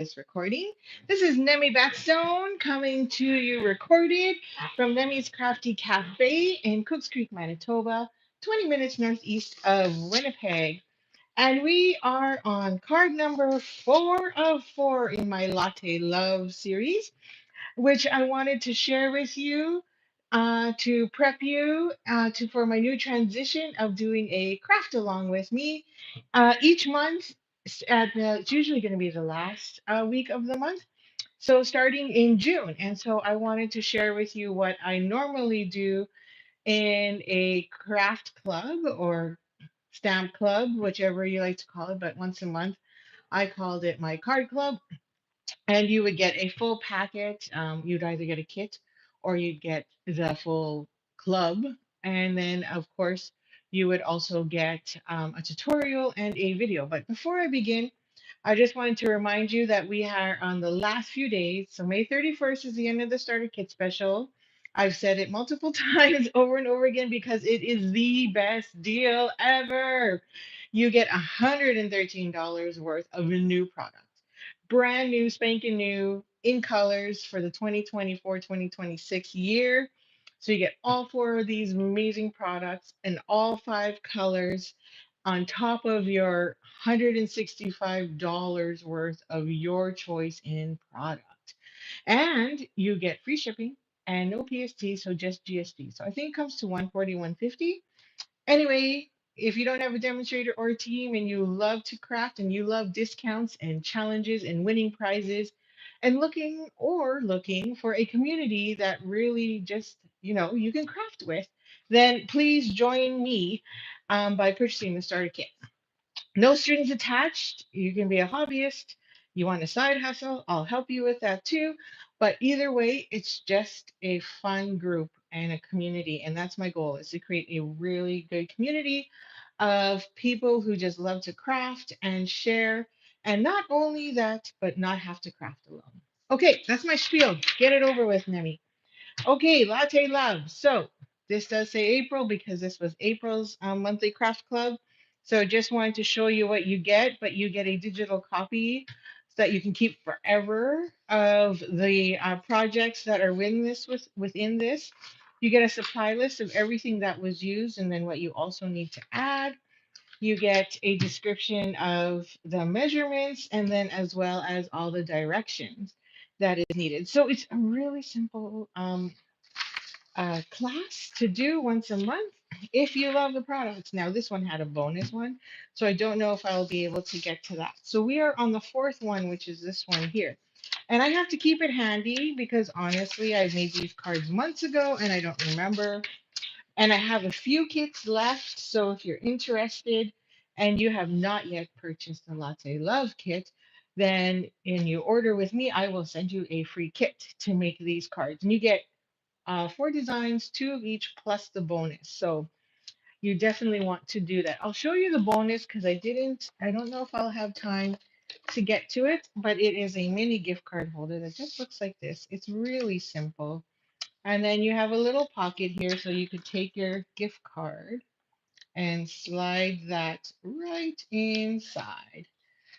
this recording. This is Nemi Backstone coming to you recorded from Nemi's Crafty Cafe in Cooks Creek, Manitoba, 20 minutes northeast of Winnipeg. And we are on card number 4 of 4 in my Latte Love series, which I wanted to share with you to prep you for my new transition of doing a craft along with me each month. It's usually going to be the last week of the month. So starting in June. And so I wanted to share with you what I normally do in a craft club or stamp club, whichever you like to call it. But once a month, I called it my card club, and you would get a full packet. You'd either get a kit or you'd get the full club. And then, of course, you would also get a tutorial and a video. But before I begin, I just wanted to remind you that we are on the last few days. So May 31st is the end of the starter kit special. I've said it multiple times over and over again because it is the best deal ever. You get $113 worth of new products, brand new, spanking new, in colors for the 2024-2026 year. So you get all four of these amazing products in all five colors on top of your $165 worth of your choice in product. And you get free shipping and no PST, so just GST. So I think it comes to 140, 150. Anyway, if you don't have a demonstrator or a team and you love to craft and you love discounts and challenges and winning prizes and looking for a community that really just, you can craft with, then please join me by purchasing the starter kit. No strings attached. You can be a hobbyist. You want a side hustle, I'll help you with that too. But either way, it's just a fun group and a community. And that's my goal, is to create a really good community of people who just love to craft and share. And not only that, but not have to craft alone. Okay, that's my spiel. Get it over with, Nemi. Okay, Latte Love. So this does say April because this was April's monthly craft club. So just wanted to show you what you get, but you get a digital copy so that you can keep forever of the projects that are within this. You get a supply list of everything that was used and then what you also need to add. You get a description of the measurements and then as well as all the directions that is needed. So it's a really simple class to do once a month if you love the products. Now, this one had a bonus one, so I don't know if I'll be able to get to that. So we are on the fourth one, which is this one here. And I have to keep it handy because honestly, I made these cards months ago and I don't remember. And I have a few kits left. So if you're interested and you have not yet purchased the Latte Love kit, then and you order with me, I will send you a free kit to make these cards. And you get 4 designs, 2 of each plus the bonus. So you definitely want to do that. I'll show you the bonus because I don't know if I'll have time to get to it, but it is a mini gift card holder that just looks like this. It's really simple. And then you have a little pocket here so you could take your gift card and slide that right inside.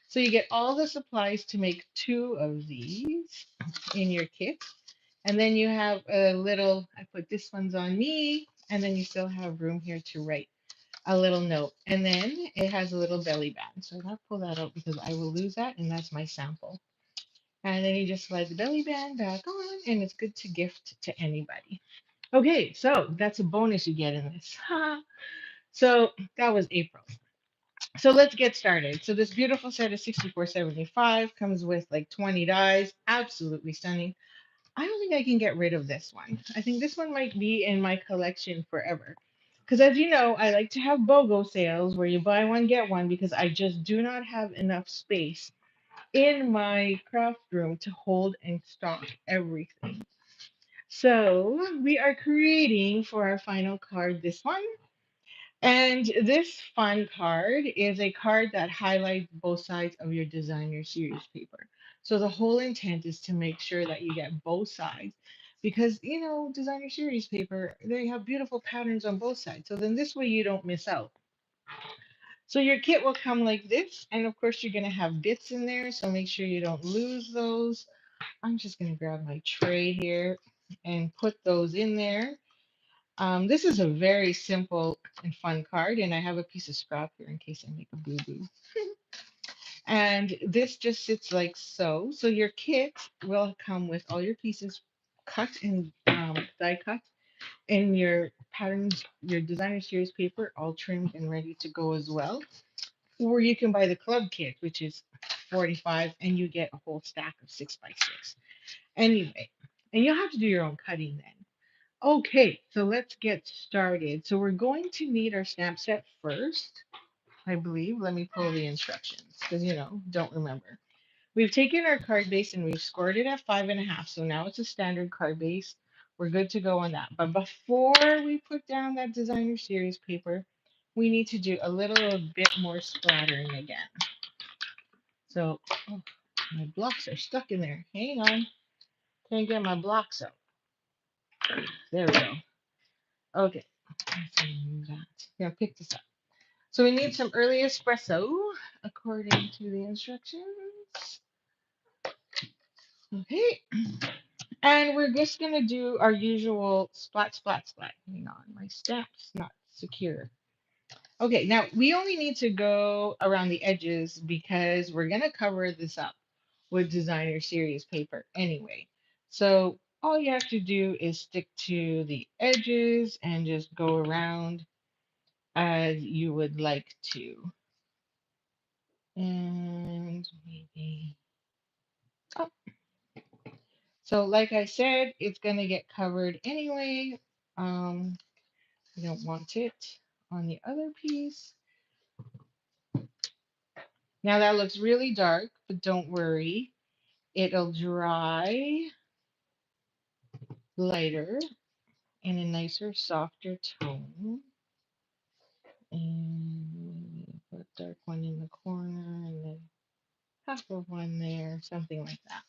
So you get all the supplies to make 2 of these in your kit. And then you have a little, I put this one's on me, and then you still have room here to write a little note. And then it has a little belly band. So I'll pull that out because I will lose that, and that's my sample. And then you just slide the belly band back on, and it's good to gift to anybody. Okay, so that's a bonus you get in this. So that was April. So let's get started. So this beautiful set of 64.75 comes with like 20 dies. Absolutely stunning. I don't think I can get rid of this one. I think this one might be in my collection forever. Because as you know, I like to have BOGO sales where you buy one, get one, because I just do not have enough space in my craft room to hold and stock everything. So we are creating for our final card this one. And this fun card is a card that highlights both sides of your designer series paper. So the whole intent is to make sure that you get both sides because, designer series paper, they have beautiful patterns on both sides. So then this way you don't miss out. So your kit will come like this, and of course you're gonna have bits in there, so make sure you don't lose those. I'm just gonna grab my tray here and put those in there. This is a very simple and fun card, and I have a piece of scrap here in case I make a boo-boo. And this just sits like so. So your kit will come with all your pieces cut and die cut, and your patterns, your designer series paper, all trimmed and ready to go as well. Or you can buy the club kit, which is 45, and you get a whole stack of 6x6. Anyway, and you'll have to do your own cutting then. Okay, so let's get started. So we're going to need our stamp set first, I believe. Let me pull the instructions because, don't remember. We've taken our card base and we've scored it at 5.5. So now it's a standard card base. We're good to go on that. But before we put down that designer series paper, we need to do a little bit more splattering again. So oh, my blocks are stuck in there. Hang on. Can't get my blocks out. There we go. Okay. Let's remove that. Now pick this up. So we need some early espresso according to the instructions. Okay. And we're just going to do our usual splat, splat, splat. Hang on, my stamp's not secure. Okay, now we only need to go around the edges because we're going to cover this up with designer series paper anyway. So all you have to do is stick to the edges and just go around as you would like to. And maybe, oh, so like I said, it's going to get covered anyway. I don't want it on the other piece. Now that looks really dark, but don't worry. It'll dry lighter in a nicer, softer tone. And put a dark one in the corner and then half of one there, something like that.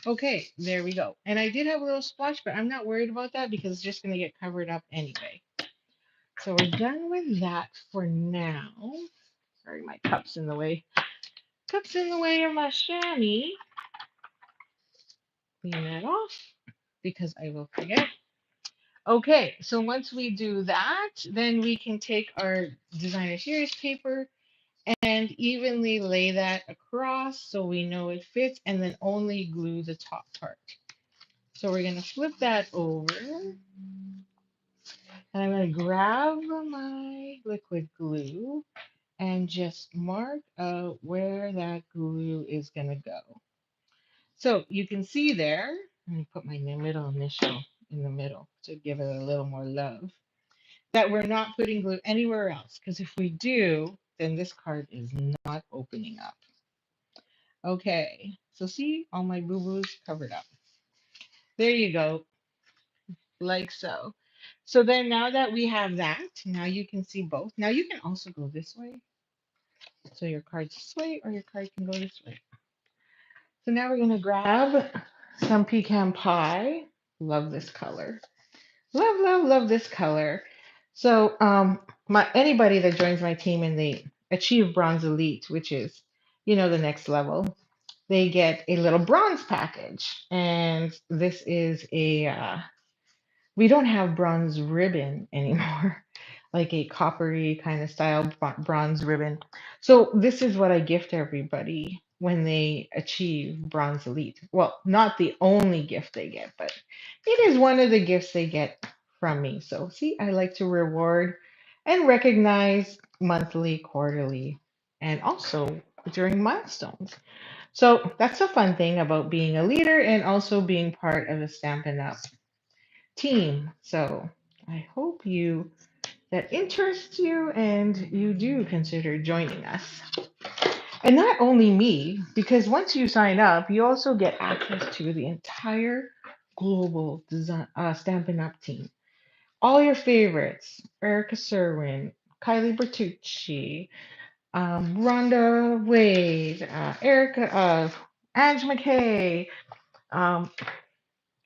Okay, there we go. And I did have a little splash, but I'm not worried about that because it's just going to get covered up anyway. So we're done with that for now. Sorry, my cup's in the way. Cup's in the way of my chamois. Clean that off because I will forget. Okay, so once we do that, then we can take our designer series paper and evenly lay that across so we know it fits, and then only glue the top part. So we're going to flip that over, and I'm going to grab my liquid glue and just mark out where that glue is going to go. So you can see there, let me put my middle initial in the middle to give it a little more love, that we're not putting glue anywhere else, because if we do, then this card is not opening up. Okay, so see all my boo-boos covered up. There you go, like so. So then now that we have that, now you can see both. Now you can also go this way. So your card's this way or your card can go this way. So now we're going to grab some pecan pie. Love this color. Love, love, love this color. So anybody that joins my team and they achieve bronze elite, which is, the next level, they get a little bronze package. And this is we don't have bronze ribbon anymore, like a coppery kind of style bronze ribbon. So this is what I gift everybody when they achieve bronze elite. Well, not the only gift they get, but it is one of the gifts they get from me. So see, I like to reward and recognize monthly, quarterly, and also during milestones. So that's the fun thing about being a leader and also being part of the Stampin' Up! Team. So I hope that interests you and you do consider joining us. And not only me, because once you sign up, you also get access to the entire global design, Stampin' Up! Team. All your favorites, Erica Serwin, Kylie Bertucci, Rhonda Wade, Ange McKay, um,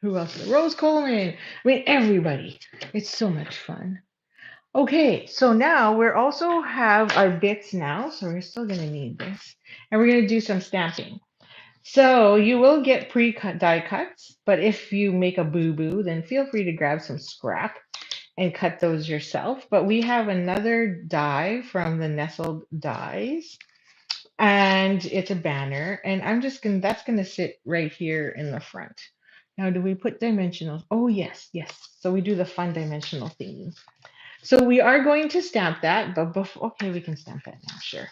who else? Rose Coleman. I mean, everybody. It's so much fun. Okay, so now we're also have our bits now, so we're still gonna need this. And we're gonna do some stamping. So you will get pre-cut die cuts, but if you make a boo-boo, then feel free to grab some scrap and cut those yourself. But we have another die from the Nestled Dies, and it's a banner, and I'm just gonna that's gonna sit right here in the front. Now, do we put dimensionals? Oh yes, yes. So we do the fun dimensional theme. So we are going to stamp that, but before, okay, we can stamp that now, sure.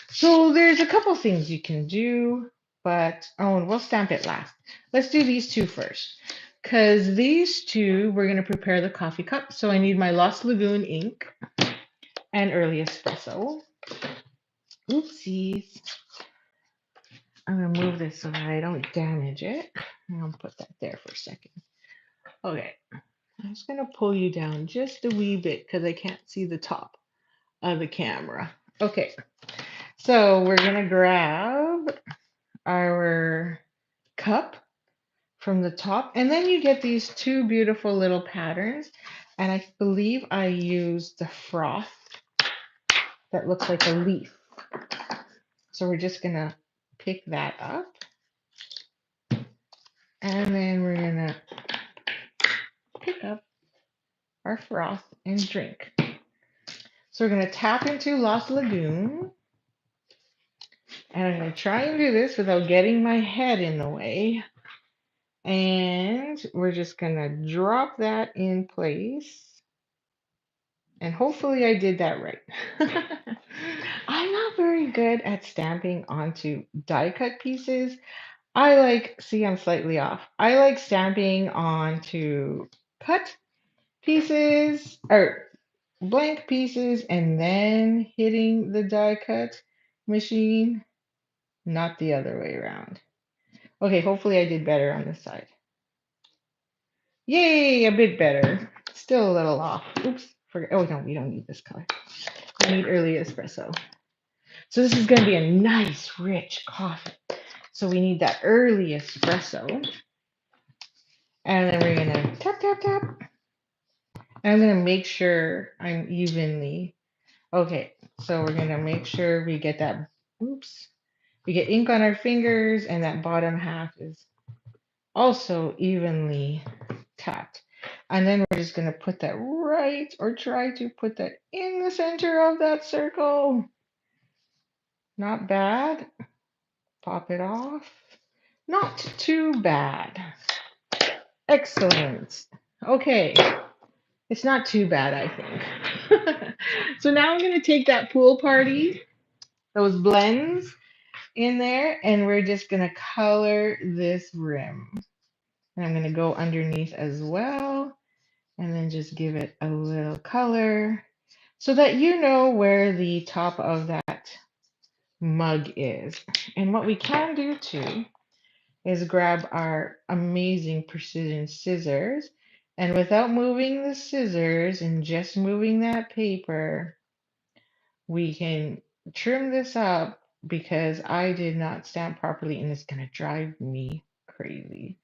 So there's a couple things you can do, but oh, we'll stamp it last. Let's do these two first. Because these two, we're going to prepare the coffee cup. So I need my Lost Lagoon ink and early espresso. Oopsies. I'm going to move this so that I don't damage it. I'm going to put that there for a second. Okay. I'm just going to pull you down just a wee bit because I can't see the top of the camera. Okay. So we're going to grab our cup from the top, and then you get these two beautiful little patterns, and I believe I used the froth that looks like a leaf. So we're just gonna pick that up, and then we're gonna pick up our froth and drink. So we're gonna tap into Lost Lagoon, and I'm gonna try and do this without getting my head in the way. And we're just gonna drop that in place. And hopefully I did that right. I'm not very good at stamping onto die cut pieces. See, I'm slightly off. I like stamping onto cut pieces or blank pieces and then hitting the die cut machine, not the other way around. Okay, hopefully I did better on this side. Yay, a bit better. Still a little off. Oops. Oh, no, we don't need this color. I need early espresso. So this is going to be a nice, rich coffee. So we need that early espresso. And then we're going to tap, tap, tap. And I'm going to make sure I'm evenly. Okay, so we're going to make sure we get that. Oops. We get ink on our fingers, and that bottom half is also evenly tapped. And then we're just going to put that right, or try to put that in the center of that circle. Not bad. Pop it off. Not too bad. Excellent. Okay. It's not too bad, I think. So now I'm going to take that pool party, those blends in there, and we're just going to color this rim. And I'm going to go underneath as well, and then just give it a little color so that you know where the top of that mug is. And what we can do too is grab our amazing precision scissors, and without moving the scissors and just moving that paper, we can trim this up because I did not stamp properly and it's going to drive me crazy.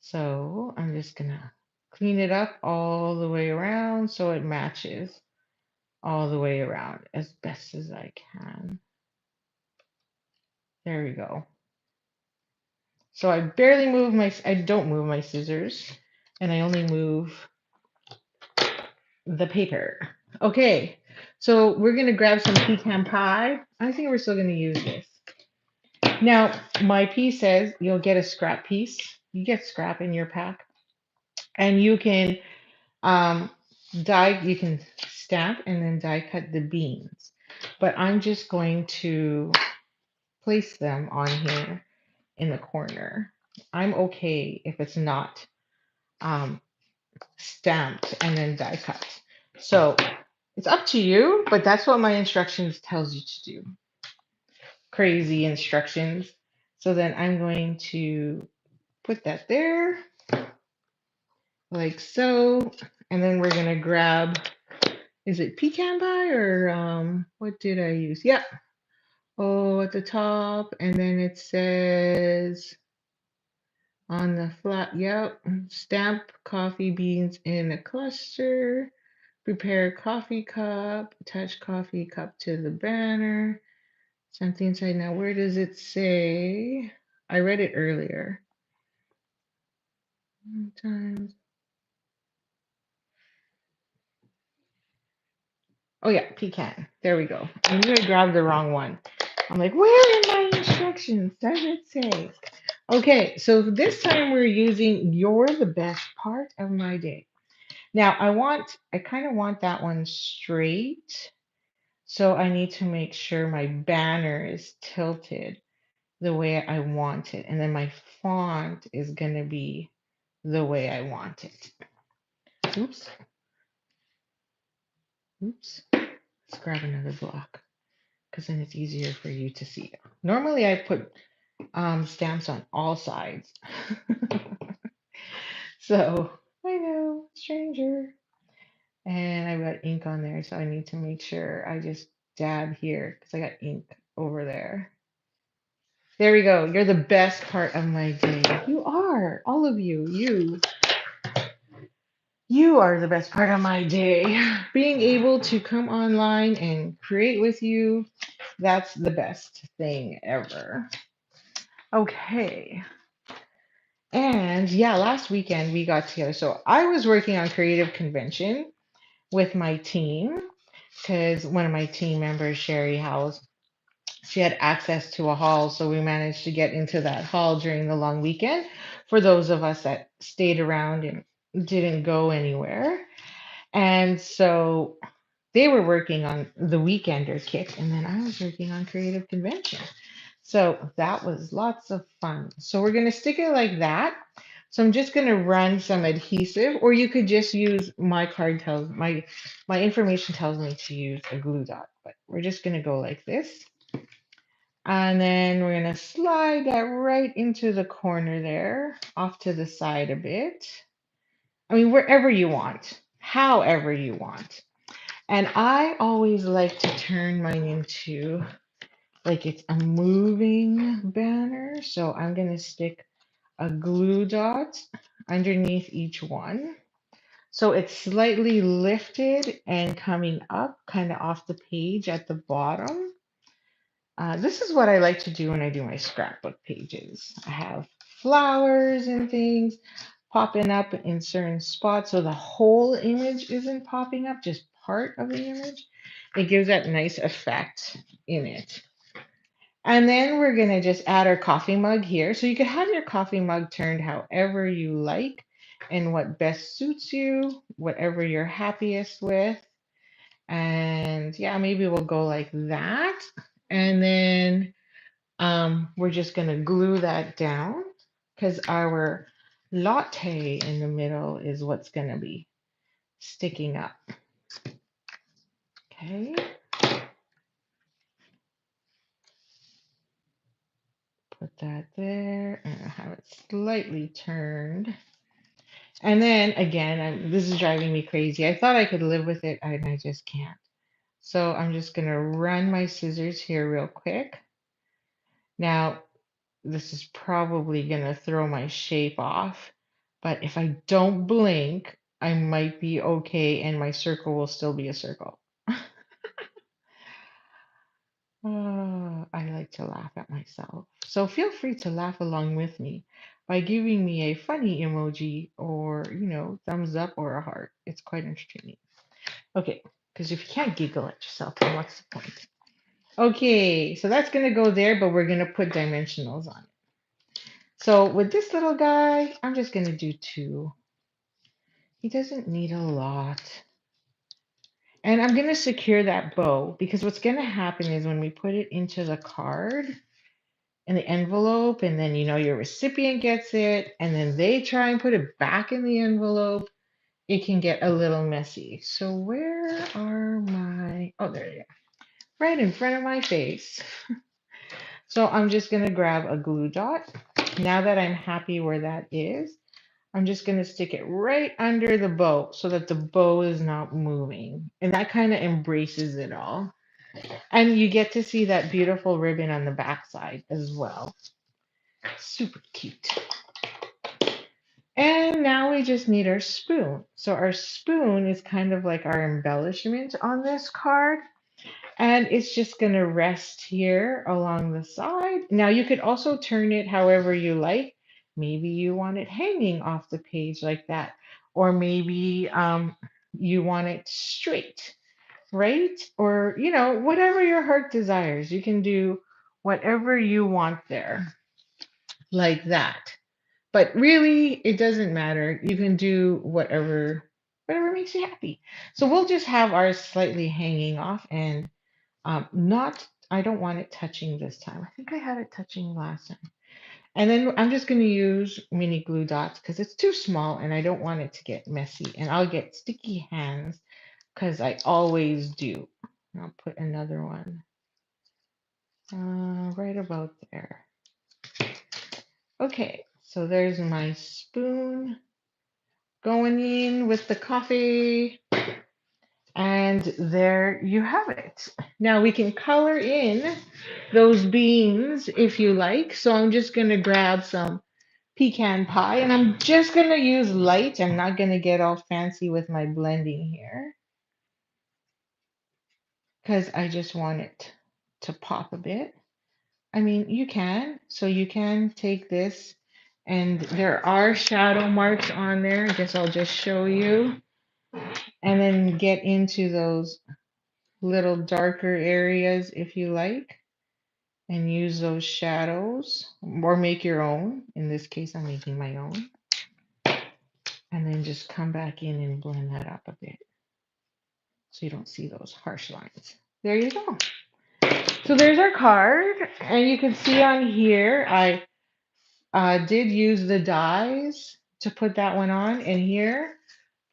So I'm just going to clean it up all the way around so it matches all the way around as best as I can. There we go. So I barely move I don't move my scissors, and I only move the paper. Okay, so we're gonna grab some pecan pie. I think we're still gonna use this. Now, my piece says you'll get a scrap piece. You get scrap in your pack, and you can um, you can stamp and then die cut the beans. But I'm just going to place them on here in the corner. I'm okay if it's not um, stamped and then die cut. So it's up to you, but that's what my instructions tells you to do. Crazy instructions. So then I'm going to put that there like so. And then we're going to grab, is it pecan pie or what did I use? Yeah. Oh, at the top. And then it says on the flat, yep, stamp coffee beans in a cluster. Prepare coffee cup, attach coffee cup to the banner. Something inside. Now, where does it say? I read it earlier. Sometimes. Oh, yeah, pecan. There we go. I knew I grabbed the wrong one. I'm like, where in my instructions does it say? Okay, so this time we're using You're the Best Part of My Day. Now, I kind of want that one straight. So I need to make sure my banner is tilted the way I want it. And then my font is going to be the way I want it. Oops. Oops. Let's grab another block because then it's easier for you to see it. Normally I put stamps on all sides. So I know, stranger. And I've got ink on there, so I need to make sure I just dab here because I got ink over there. There we go. You're the best part of my day. You are. All of you. You are the best part of my day. Being able to come online and create with you, that's the best thing ever. Okay. And yeah, last weekend we got together. So I was working on Creative Convention with my team because one of my team members, Sherry House, she had access to a hall, so we managed to get into that hall during the long weekend for those of us that stayed around and didn't go anywhere. And so they were working on the Weekender kit, and then I was working on Creative Convention. So that was lots of fun. So we're going to stick it like that. So I'm just going to run some adhesive, or you could just use my information tells me to use a glue dot, but we're just going to go like this. And then we're going to slide that right into the corner there, off to the side a bit. I mean, wherever you want, however you want. And I always like to turn mine into like it's a moving banner. So I'm going to stick a glue dot underneath each one. So it's slightly lifted and coming up kind of off the page at the bottom. This is what I like to do when I do my scrapbook pages. I have flowers and things popping up in certain spots so the whole image isn't popping up, just part of the image. It gives that nice effect in it. And then we're going to just add our coffee mug here. So you can have your coffee mug turned however you like and what best suits you, whatever you're happiest with. And yeah, maybe we'll go like that. And then we're just going to glue that down because our latte in the middle is what's going to be sticking up. Okay. Put that there and have it slightly turned. And then again, this is driving me crazy. I thought I could live with it, and I just can't. So I'm just going to run my scissors here real quick. Now, this is probably going to throw my shape off, but if I don't blink, I might be okay and my circle will still be a circle. I like to laugh at myself. So feel free to laugh along with me by giving me a funny emoji or, thumbs up or a heart. It's quite entertaining. Okay, because if you can't giggle at yourself, then what's the point? Okay, so that's going to go there, but we're going to put dimensionals on it. So with this little guy, I'm just going to do 2. He doesn't need a lot. And I'm going to secure that bow because what's going to happen is when we put it into the card in the envelope and then your recipient gets it and then they try and put it back in the envelope, it can get a little messy. So where are my, oh, there they are. Right in front of my face. So I'm just going to grab a glue dot. Now that I'm happy where that is, I'm just going to stick it right under the bow so that the bow is not moving. And that kind of embraces it all. And you get to see that beautiful ribbon on the back side as well. Super cute. And now we just need our spoon. So our spoon is kind of like our embellishment on this card. And it's just going to rest here along the side. Now you could also turn it however you like. Maybe you want it hanging off the page like that. Or maybe you want it straight, right? Or, whatever your heart desires. You can do whatever you want there, like that. But really, it doesn't matter. You can do whatever makes you happy. So we'll just have ours slightly hanging off and not, I don't want it touching this time. I think I had it touching last time. And then I'm just going to use mini glue dots because it's too small and I don't want it to get messy. And I'll get sticky hands because I always do. I'll put another one right about there. Okay, so there's my spoon going in with the coffee. And there you have it. Now we can color in those beans if you like. So I'm just going to grab some pecan pie and I'm just going to use light. I'm not going to get all fancy with my blending here because I just want it to pop a bit. I mean, you can. So you can take this and there are shadow marks on there. I guess I'll just show you and then get into those little darker areas if you like and use those shadows or make your own. In this case, I'm making my own. And then just come back in and blend that up a bit so you don't see those harsh lines. There you go. So there's our card. And you can see on here, I did use the dies to put that one on. And here,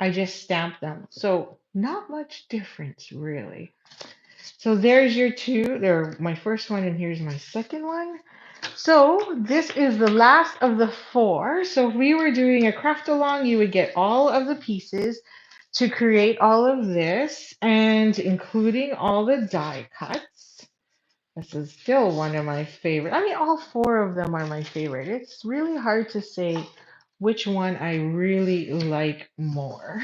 I just stamped them. So not much difference, really. So there's your two. There, my first one, and here's my second one. So this is the last of the four. So if we were doing a craft along, you would get all of the pieces to create all of this, and including all the die cuts. This is still one of my favorite. I mean, all four of them are my favorite. It's really hard to say which one I really like more.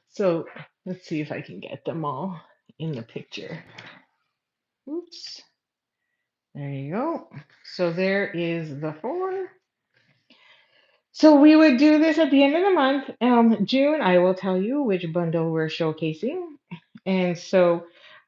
So let's see if I can get them all in the picture. Oops. There you go. So there is the four. So we would do this at the end of the month. June, I will tell you which bundle we're showcasing. And so,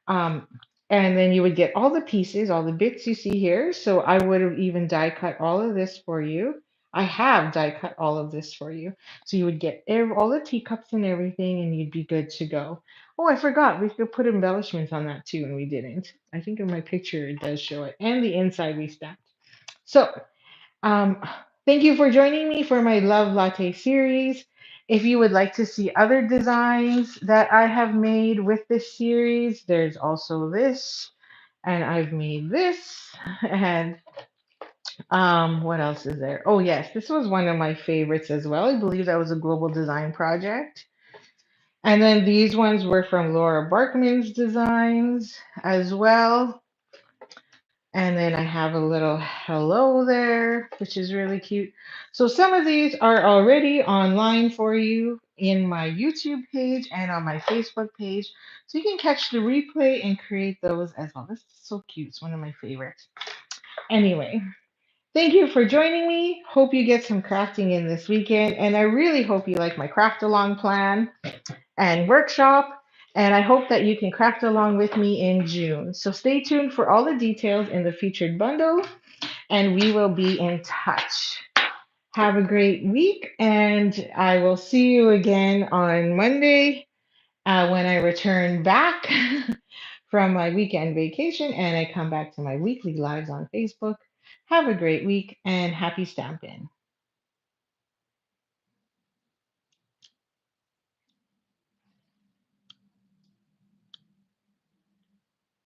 um, and then you would get all the pieces, all the bits you see here. So I would have even die cut all of this for you. I have die cut all of this for you. So you would get all the teacups and everything, and you'd be good to go. Oh, I forgot. We could put embellishments on that too, and we didn't. I think in my picture it does show it. And the inside we stamped. So um, thank you for joining me for my Love Latte series. If you would like to see other designs that I have made with this series, there's also this, and I've made this, and what else is there? Oh yes, this was one of my favorites as well. I believe that was a global design project. And then these ones were from Laura Barkman's designs as well. And then I have a little hello there, which is really cute. So some of these are already online for you in my YouTube page and on my Facebook page. So you can catch the replay and create those as well. This is so cute. It's one of my favorites. Anyway, thank you for joining me. Hope you get some crafting in this weekend. And I really hope you like my craft along plan and workshop. And I hope that you can craft along with me in June. So stay tuned for all the details in the featured bundle, and we will be in touch. Have a great week, and I will see you again on Monday when I return back from my weekend vacation and I come back to my weekly lives on Facebook. Have a great week and happy stamping.